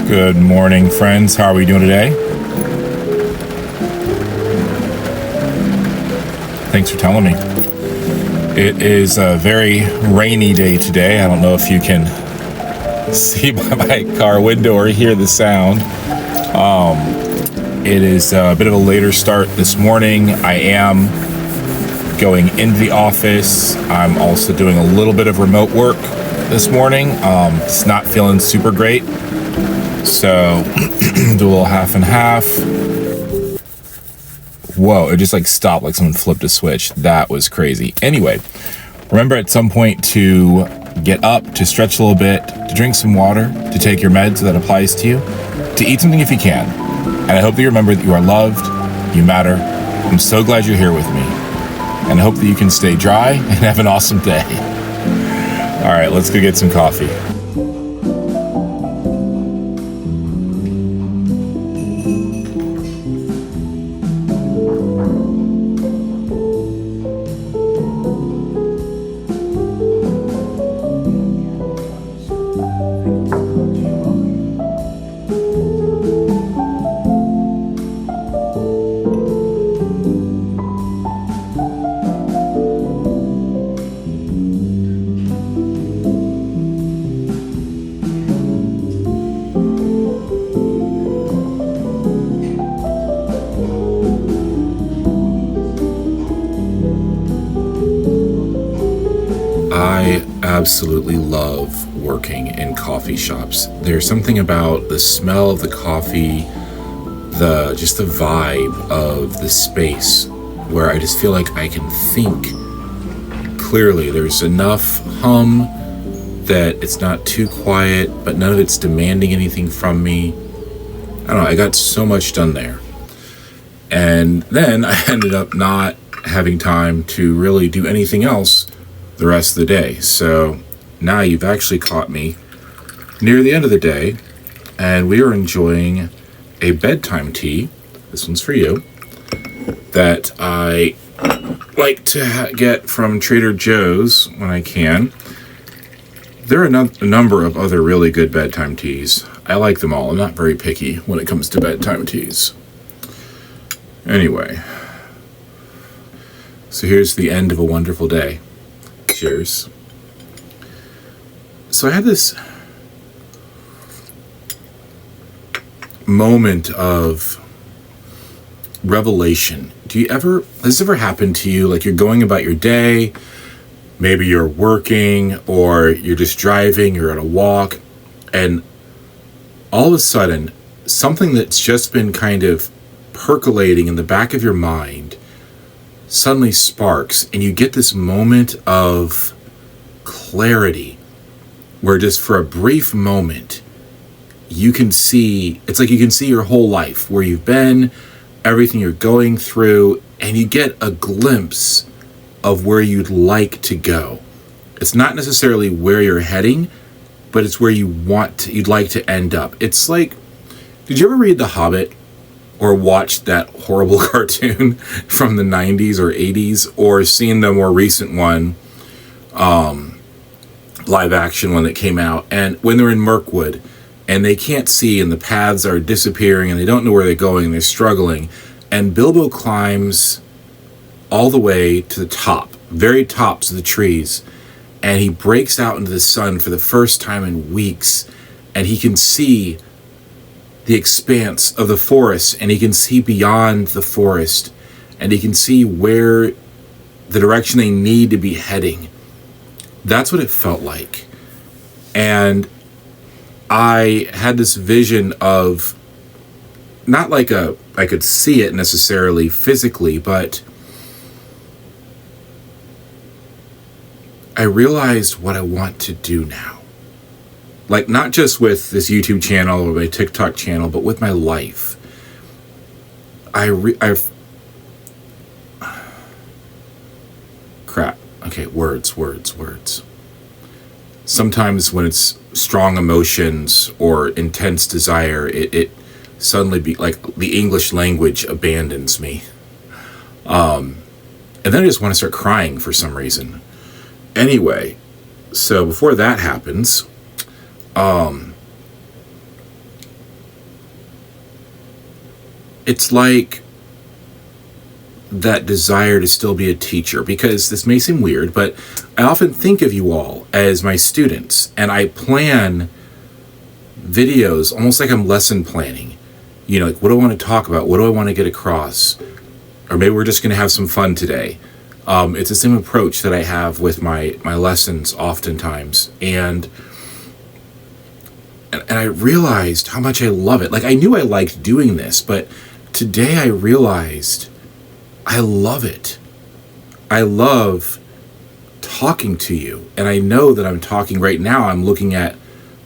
Good morning, friends. How are we doing today? Thanks for telling me. It is a very rainy day today. I don't know if you can see by my car window or hear the sound. It is a bit of a later start this morning. I am going into the office. I'm also doing a little bit of remote work this morning. It's not feeling super great. So do a little half and half. Whoa, it just like stopped, like someone flipped a switch. That was crazy. Anyway, remember at some point to get up, to stretch a little bit, to drink some water, to take your meds, that applies to you, to eat something if you can. And I hope that you remember that you are loved, you matter. I'm so glad you're here with me. And I hope that you can stay dry and have an awesome day. All right, let's go get some coffee. I absolutely love working in coffee shops. There's something about the smell of the coffee, just the vibe of the space where I just feel like I can think clearly. There's enough hum that it's not too quiet, but none of it's demanding anything from me. I don't know, I got so much done there. And then I ended up not having time to really do anything else the rest of the day. So now you've actually caught me near the end of the day, and we are enjoying a bedtime tea. This one's for you, that I like to get from Trader Joe's when I can. There are a number of other really good bedtime teas. I like them all. I'm not very picky when it comes to bedtime teas. Anyway, so here's the end of a wonderful day. Cheers. So I had this moment of revelation. Has this ever happened to you? Like you're going about your day, maybe you're working or you're just driving, you're on a walk, and all of a sudden, something that's just been kind of percolating in the back of your mind suddenly sparks, and you get this moment of clarity where just for a brief moment you can see, it's like you can see your whole life, where you've been, everything you're going through, and you get a glimpse of where you'd like to go. It's not necessarily where you're heading, but it's where you'd like to end up. It's like, did you ever read The Hobbit? Or watched that horrible cartoon from the 90s or 80s, or seen the more recent one, live action one that came out, and when they're in Mirkwood and they can't see and the paths are disappearing and they don't know where they're going and they're struggling, and Bilbo climbs all the way to the top, very tops of the trees, and he breaks out into the sun for the first time in weeks, and he can see the expanse of the forest, and he can see beyond the forest, and he can see where the direction they need to be heading. That's what it felt like. And I had this vision of, not like I could see it necessarily physically, but I realized what I want to do now. Like, not just with this YouTube channel or my TikTok channel, but with my life. Crap. Okay, words. Sometimes when it's strong emotions or intense desire, it suddenly like the English language abandons me. And then I just want to start crying for some reason. Anyway, so before that happens, it's like that desire to still be a teacher, because this may seem weird, but I often think of you all as my students, and I plan videos almost like I'm lesson planning. You know, like, what do I want to talk about? What do I want to get across? Or maybe we're just going to have some fun today. It's the same approach that I have with my lessons oftentimes. And I realized how much I love it. Like, I knew I liked doing this, but today I realized I love it. I love talking to you. And I know that I'm talking right now. I'm looking at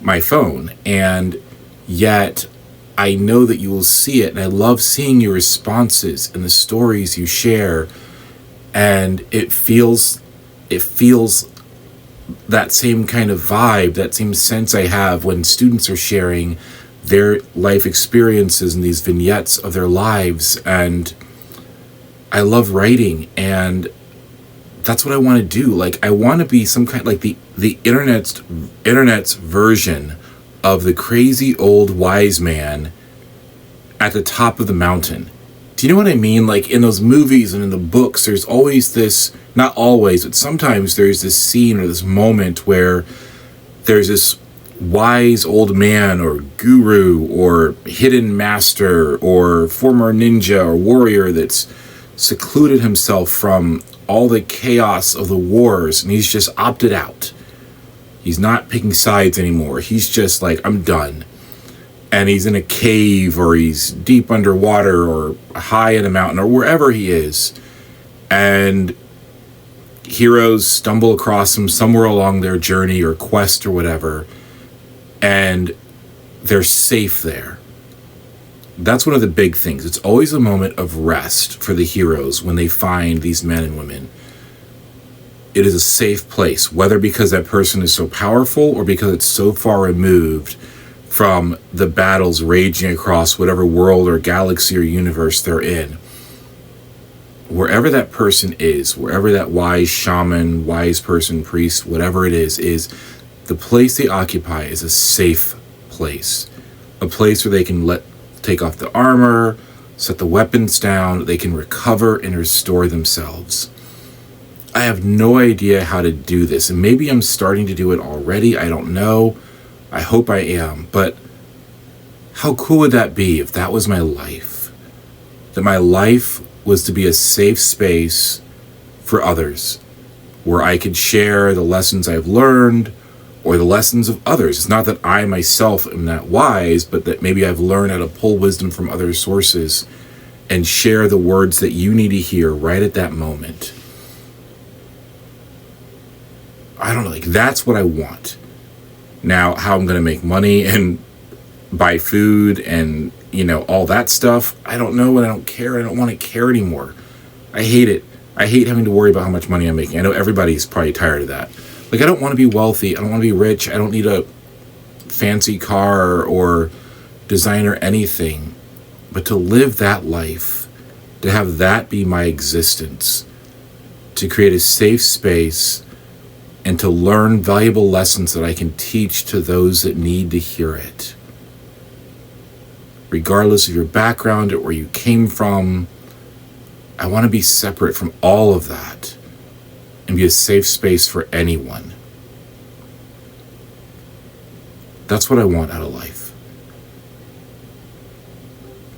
my phone, and yet I know that you will see it. And I love seeing your responses and the stories you share. And it feels that same kind of vibe, that same sense I have when students are sharing their life experiences and these vignettes of their lives. And I love writing, and that's what I want to do. Like, I want to be some kind, like the internet's version of the crazy old wise man at the top of the mountain. Do you know what I mean? Like, in those movies and in the books, there's always this, not always, but sometimes there's this scene or this moment where there's this wise old man or guru or hidden master or former ninja or warrior that's secluded himself from all the chaos of the wars, and he's just opted out. He's not picking sides anymore. He's just like, I'm done. And he's in a cave, or he's deep underwater, or high in a mountain, or wherever he is. And heroes stumble across him somewhere along their journey or quest or whatever, and they're safe there. That's one of the big things. It's always a moment of rest for the heroes when they find these men and women. It is a safe place, whether because that person is so powerful or because it's so far removed from the battles raging across whatever world or galaxy or universe they're in. Wherever that person is, wherever that wise shaman, wise person, priest, whatever it is the place they occupy is a safe place. A place where they can take off the armor, set the weapons down, they can recover and restore themselves. I have no idea how to do this, and maybe I'm starting to do it already. I don't know. I hope I am, but how cool would that be if that was my life? That my life was to be a safe space for others, where I could share the lessons I've learned or the lessons of others. It's not that I myself am that wise, but that maybe I've learned how to pull wisdom from other sources and share the words that you need to hear right at that moment. I don't know, like, that's what I want. Now, how I'm going to make money and buy food and, all that stuff, I don't know, and I don't care. I don't want to care anymore. I hate it. I hate having to worry about how much money I'm making. I know everybody's probably tired of that. Like, I don't want to be wealthy. I don't want to be rich. I don't need a fancy car or designer anything. But to live that life, to have that be my existence, to create a safe space, and to learn valuable lessons that I can teach to those that need to hear it. Regardless of your background or where you came from, I want to be separate from all of that and be a safe space for anyone. That's what I want out of life.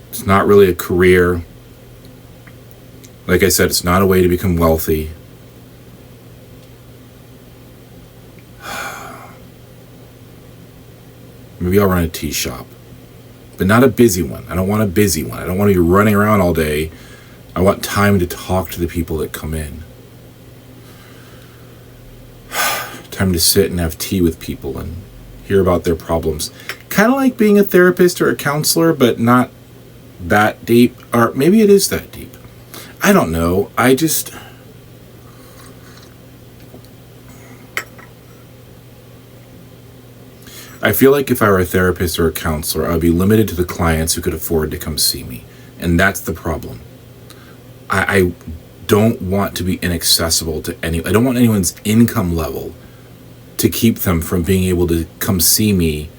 It's not really a career. Like I said, it's not a way to become wealthy. Maybe I'll run a tea shop, but not a busy one. I don't want a busy one. I don't want to be running around all day. I want time to talk to the people that come in. Time to sit and have tea with people and hear about their problems. Kind of like being a therapist or a counselor, but not that deep. Or maybe it is that deep. I don't know. I feel like if I were a therapist or a counselor, I would be limited to the clients who could afford to come see me. And that's the problem. I don't want to be inaccessible to I don't want anyone's income level to keep them from being able to come see me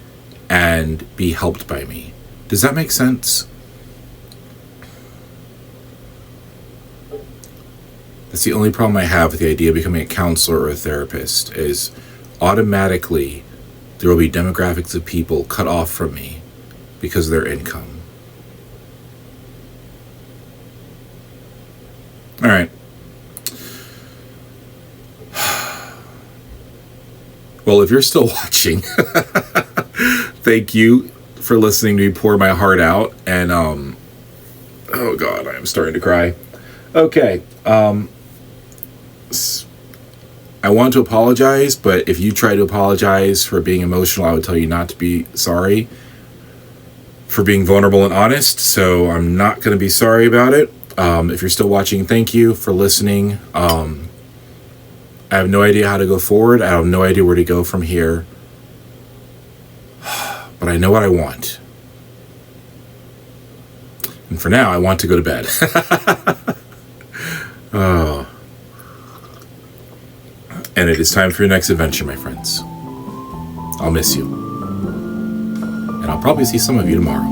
and be helped by me. Does that make sense? That's the only problem I have with the idea of becoming a counselor or a therapist, is automatically there will be demographics of people cut off from me because of their income. All right. Well, if you're still watching, thank you for listening to me pour my heart out. And, oh God, I am starting to cry. Okay. I want to apologize, but if you try to apologize for being emotional, I would tell you not to be sorry for being vulnerable and honest. So I'm not going to be sorry about it. If you're still watching, thank you for listening. I have no idea how to go forward. I have no idea where to go from here. But I know what I want. And for now, I want to go to bed. Oh. And it is time for your next adventure, my friends. I'll miss you. And I'll probably see some of you tomorrow.